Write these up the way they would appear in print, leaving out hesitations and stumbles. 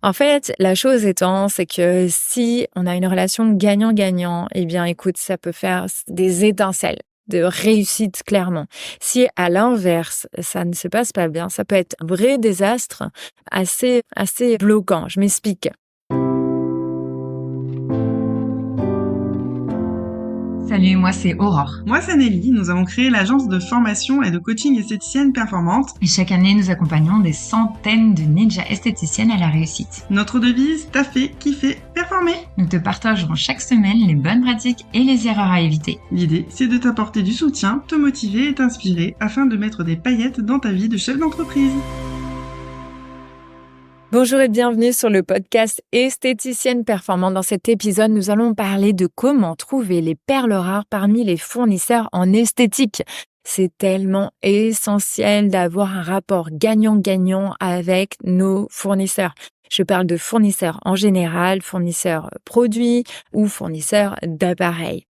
En fait, la chose étant, c'est que si on a une relation gagnant-gagnant, eh bien, écoute, ça peut faire des étincelles de réussite, clairement. Si, à l'inverse, ça ne se passe pas bien, ça peut être un vrai désastre assez bloquant. Je m'explique. Salut, moi c'est Aurore. Moi c'est Nelly, nous avons créé l'agence de formation et de coaching esthéticienne performante. Et chaque année, nous accompagnons des centaines de ninjas esthéticiennes à la réussite. Notre devise, taffer, kiffer, performer. Nous te partagerons chaque semaine les bonnes pratiques et les erreurs à éviter. L'idée, c'est de t'apporter du soutien, te motiver et t'inspirer afin de mettre des paillettes dans ta vie de chef d'entreprise. Bonjour et bienvenue sur le podcast Esthéticienne Performante. Dans cet épisode, nous allons parler de comment trouver les perles rares parmi les fournisseurs en esthétique. C'est tellement essentiel d'avoir un rapport gagnant-gagnant avec nos fournisseurs. Je parle de fournisseurs en général, fournisseurs produits ou fournisseurs d'appareils.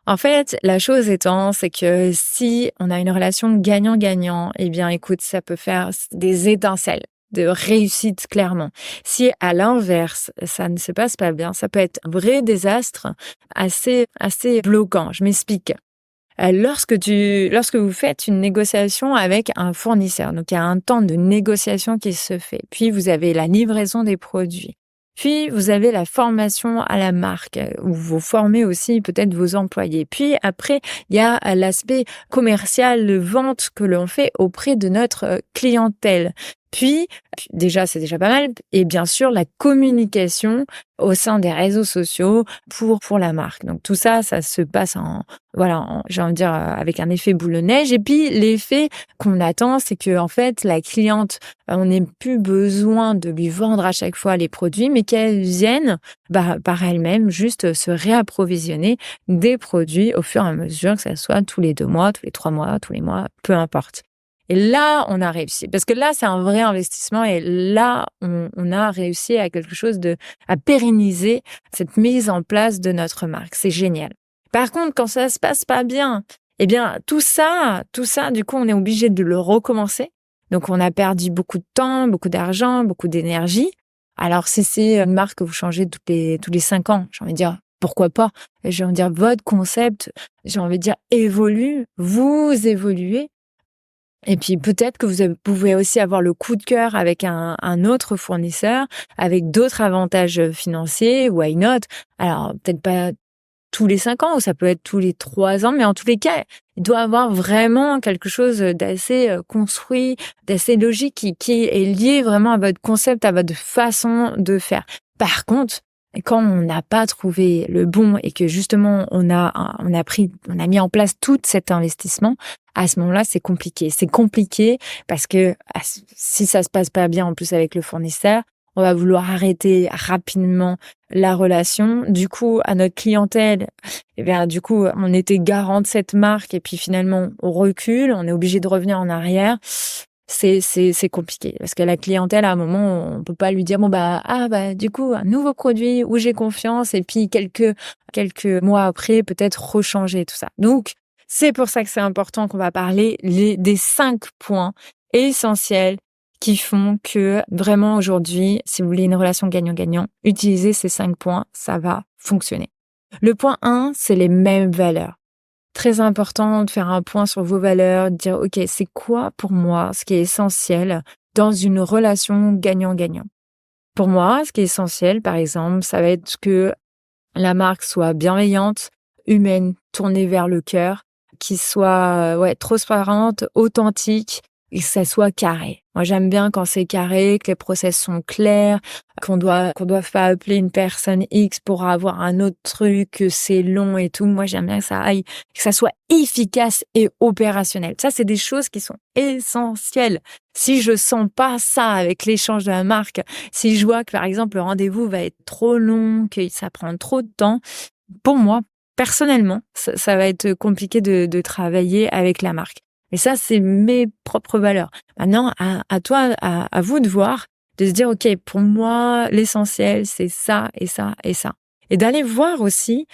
En fait, la chose étant, c'est que si on a une relation gagnant-gagnant, eh bien, écoute, ça peut faire des étincelles de réussite, clairement. Si, à l'inverse, ça ne se passe pas bien, ça peut être un vrai désastre assez bloquant. Je m'explique. Lorsque vous faites une négociation avec un fournisseur, donc il y a un temps de négociation qui se fait, puis vous avez la livraison des produits, puis vous avez la formation à la marque, où vous formez aussi peut-être vos employés. Puis après, il y a l'aspect commercial, de vente que l'on fait auprès de notre clientèle. Puis, déjà, c'est déjà pas mal. Et bien sûr, la communication au sein des réseaux sociaux pour la marque. Donc tout ça, ça se passe j'ai envie de dire, avec un effet boule de neige. Et puis, l'effet qu'on attend, c'est que, en fait, la cliente, on n'ait plus besoin de lui vendre à chaque fois les produits, mais qu'elle vienne, par elle-même, juste se réapprovisionner des produits au fur et à mesure, que ça soit tous les 2 mois, tous les 3 mois, tous les mois, peu importe. Et là, on a réussi. Parce que là, c'est un vrai investissement et là, on a réussi à à pérenniser cette mise en place de notre marque. C'est génial. Par contre, quand ça se passe pas bien, eh bien, tout ça, du coup, on est obligé de le recommencer. Donc, on a perdu beaucoup de temps, beaucoup d'argent, beaucoup d'énergie. Alors, si c'est une marque que vous changez tous les 5 ans, j'ai envie de dire, pourquoi pas? J'ai envie de dire, votre concept, j'ai envie de dire, évolue, vous évoluez. Et puis peut-être que vous pouvez aussi avoir le coup de cœur avec un autre fournisseur, avec d'autres avantages financiers, why not? Alors peut-être pas tous les 5 ans, ou ça peut être tous les 3 ans, mais en tous les cas, il doit avoir vraiment quelque chose d'assez construit, d'assez logique, qui est lié vraiment à votre concept, à votre façon de faire. Par contre, quand on n'a pas trouvé le bon et que justement on a mis en place tout cet investissement, à ce moment-là, c'est compliqué. C'est compliqué parce que si ça se passe pas bien en plus avec le fournisseur, on va vouloir arrêter rapidement la relation. Du coup, à notre clientèle, on était garant de cette marque et puis finalement, on recule, on est obligé de revenir en arrière. C'est compliqué parce que la clientèle, à un moment, on peut pas lui dire du coup, un nouveau produit où j'ai confiance et puis quelques mois après, peut-être rechanger tout ça. Donc, c'est pour ça que c'est important qu'on va parler des 5 points essentiels qui font que vraiment aujourd'hui, si vous voulez une relation gagnant-gagnant, utilisez ces 5 points, ça va fonctionner. Le point 1, c'est les mêmes valeurs. Très important de faire un point sur vos valeurs, de dire ok, c'est quoi pour moi ce qui est essentiel dans une relation gagnant-gagnant. Pour moi, ce qui est essentiel, par exemple, ça va être que la marque soit bienveillante, humaine, tournée vers le cœur, qui soit transparente, authentique et que ça soit carré. Moi, j'aime bien quand c'est carré, que les process sont clairs, qu'on doit pas appeler une personne X pour avoir un autre truc, que c'est long et tout. Moi, j'aime bien que ça soit efficace et opérationnel. Ça, c'est des choses qui sont essentielles. Si je sens pas ça avec l'échange de la marque, si je vois que, par exemple, le rendez-vous va être trop long, que ça prend trop de temps, pour moi, personnellement, ça va être compliqué de travailler avec la marque. Et ça, c'est mes propres valeurs. Maintenant, à vous de voir, de se dire, OK, pour moi, l'essentiel, c'est ça et ça et ça. Et d'aller voir aussi,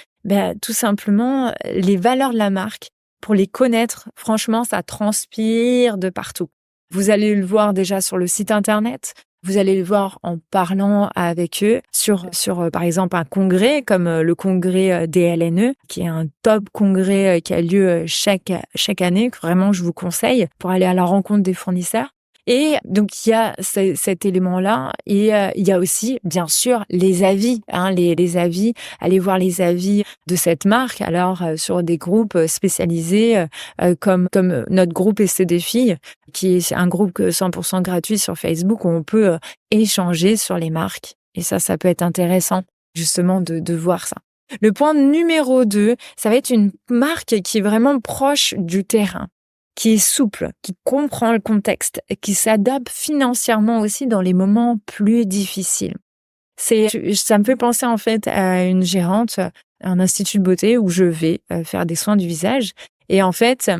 tout simplement, les valeurs de la marque pour les connaître. Franchement, ça transpire de partout. Vous allez le voir déjà sur le site internet. Vous allez le voir en parlant avec eux sur par exemple un congrès comme le congrès DLNE, qui est un top congrès qui a lieu chaque année, que vraiment je vous conseille pour aller à la rencontre des fournisseurs. Et donc il y a cet élément-là, et il y a aussi bien sûr les avis, les avis. Allez voir les avis de cette marque. Alors sur des groupes spécialisés comme notre groupe ST des filles, qui est un groupe 100% gratuit sur Facebook où on peut échanger sur les marques. Et ça peut être intéressant justement de voir ça. Le point numéro 2, ça va être une marque qui est vraiment proche du terrain, qui est souple, qui comprend le contexte, et qui s'adapte financièrement aussi dans les moments plus difficiles. Ça me fait penser en fait à une gérante, un institut de beauté où je vais faire des soins du visage. Et en fait,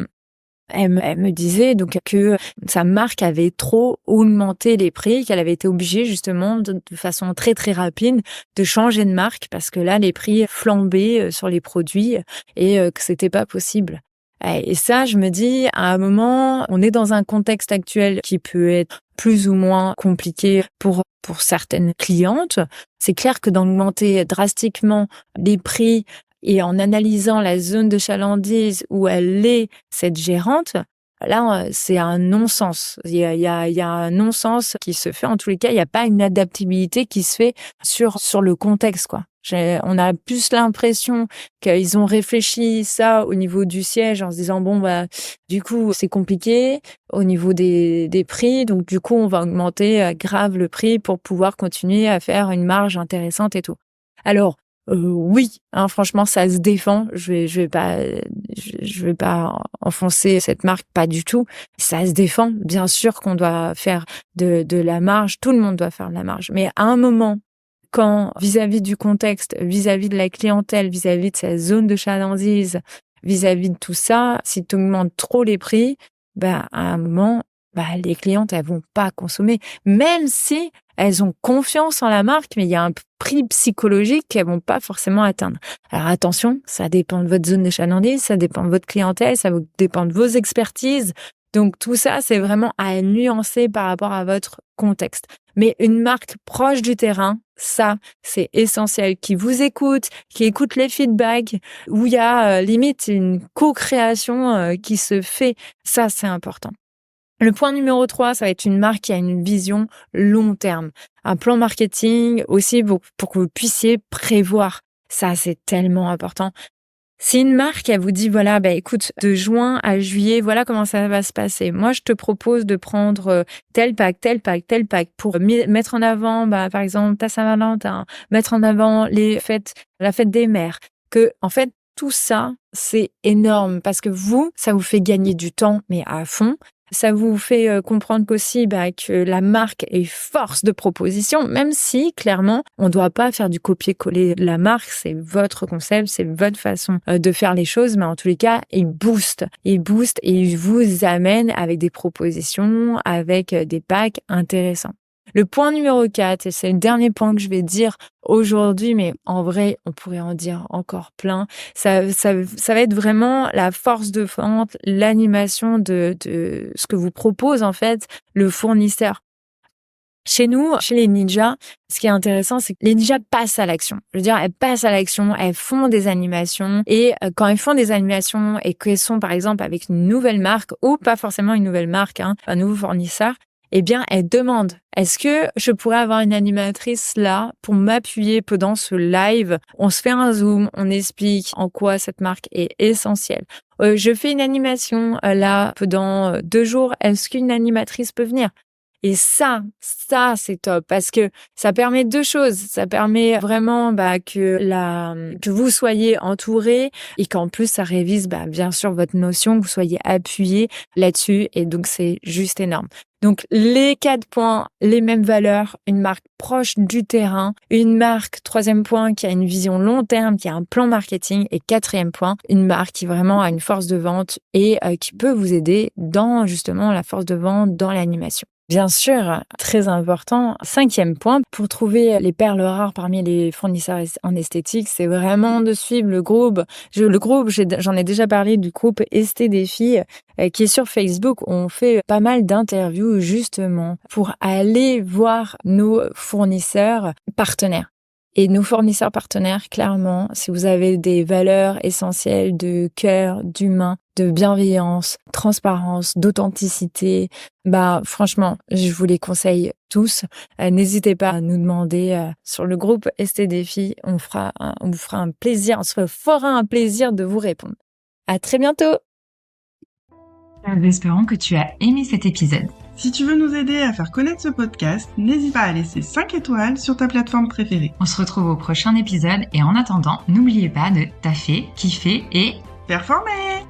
elle me disait donc que sa marque avait trop augmenté les prix, qu'elle avait été obligée justement de façon très très rapide de changer de marque parce que là les prix flambaient sur les produits et que c'était pas possible. Et ça, je me dis, à un moment, on est dans un contexte actuel qui peut être plus ou moins compliqué pour certaines clientes. C'est clair que d'augmenter drastiquement les prix et en analysant la zone de chalandise où elle est, cette gérante, là, c'est un non-sens. Il y a un non-sens qui se fait. En tous les cas, il n'y a pas une adaptabilité qui se fait sur le contexte, quoi. On a plus l'impression qu'ils ont réfléchi ça au niveau du siège en se disant du coup c'est compliqué au niveau des prix, donc du coup on va augmenter grave le prix pour pouvoir continuer à faire une marge intéressante et tout. Alors oui, franchement ça se défend. Je vais pas enfoncer cette marque, pas du tout. Ça se défend. Bien sûr qu'on doit faire de la marge. Tout le monde doit faire de la marge. Mais à un moment, quand vis-à-vis du contexte, vis-à-vis de la clientèle, vis-à-vis de sa zone de chalandise, vis-à-vis de tout ça, si tu augmentes trop les prix, à un moment, les clientes, elles vont pas consommer, même si elles ont confiance en la marque, mais il y a un prix psychologique qu'elles vont pas forcément atteindre. Alors attention, ça dépend de votre zone de chalandise, ça dépend de votre clientèle, ça dépend de vos expertises. Donc tout ça, c'est vraiment à nuancer par rapport à votre contexte. Mais une marque proche du terrain, ça, c'est essentiel, qui vous écoute, qui écoute les feedbacks, où il y a limite une co-création qui se fait. Ça, c'est important. Le point numéro 3, ça va être une marque qui a une vision long terme. Un plan marketing aussi pour que vous puissiez prévoir. Ça, c'est tellement important. Si une marque, elle vous dit, voilà, écoute, de juin à juillet, voilà comment ça va se passer. Moi, je te propose de prendre tel pack pour mettre en avant, par exemple, ta Saint-Valentin, mettre en avant la fête des mères. Que, en fait, tout ça, c'est énorme parce que ça vous fait gagner du temps, mais à fond. Ça vous fait comprendre qu'aussi que la marque est force de proposition, même si, clairement, on ne doit pas faire du copier-coller de la marque. C'est votre concept, c'est votre façon de faire les choses, mais en tous les cas, il booste et il vous amène avec des propositions, avec des packs intéressants. Le point numéro 4, et c'est le dernier point que je vais dire aujourd'hui, mais en vrai, on pourrait en dire encore plein. Ça va être vraiment la force de vente, l'animation de ce que vous propose en fait le fournisseur. Chez nous, chez les ninjas, ce qui est intéressant, c'est que les ninjas passent à l'action. Je veux dire, elles passent à l'action, elles font des animations. Et quand elles font des animations et qu'elles sont, par exemple, avec une nouvelle marque ou pas forcément une nouvelle marque, un nouveau fournisseur, eh bien, elle demande, est-ce que je pourrais avoir une animatrice là pour m'appuyer pendant ce live? On se fait un zoom, on explique en quoi cette marque est essentielle. Je fais une animation là pendant 2 jours. Est-ce qu'une animatrice peut venir? Et ça, c'est top parce que ça permet 2 choses. Ça permet vraiment que vous soyez entourés et qu'en plus, ça révise bien sûr votre notion, que vous soyez appuyés là-dessus. Et donc, c'est juste énorme. Donc, les 4 points, les mêmes valeurs, une marque proche du terrain, une marque, 3e point, qui a une vision long terme, qui a un plan marketing, et 4e point, une marque qui vraiment a une force de vente et qui peut vous aider dans justement la force de vente, dans l'animation. Bien sûr, très important. 5e point, pour trouver les perles rares parmi les fournisseurs en esthétique, c'est vraiment de suivre le groupe. J'en ai déjà parlé du groupe Esté des filles qui est sur Facebook. On fait pas mal d'interviews justement pour aller voir nos fournisseurs partenaires. Et nos fournisseurs partenaires, clairement, si vous avez des valeurs essentielles de cœur, d'humain, de bienveillance, transparence, d'authenticité, franchement, je vous les conseille tous. N'hésitez pas à nous demander sur le groupe Esté des filles. On vous fera un plaisir, on se fera un plaisir de vous répondre. À très bientôt. Nous espérons que tu as aimé cet épisode. Si tu veux nous aider à faire connaître ce podcast, n'hésite pas à laisser 5 étoiles sur ta plateforme préférée. On se retrouve au prochain épisode et en attendant, n'oubliez pas de taffer, kiffer et performer!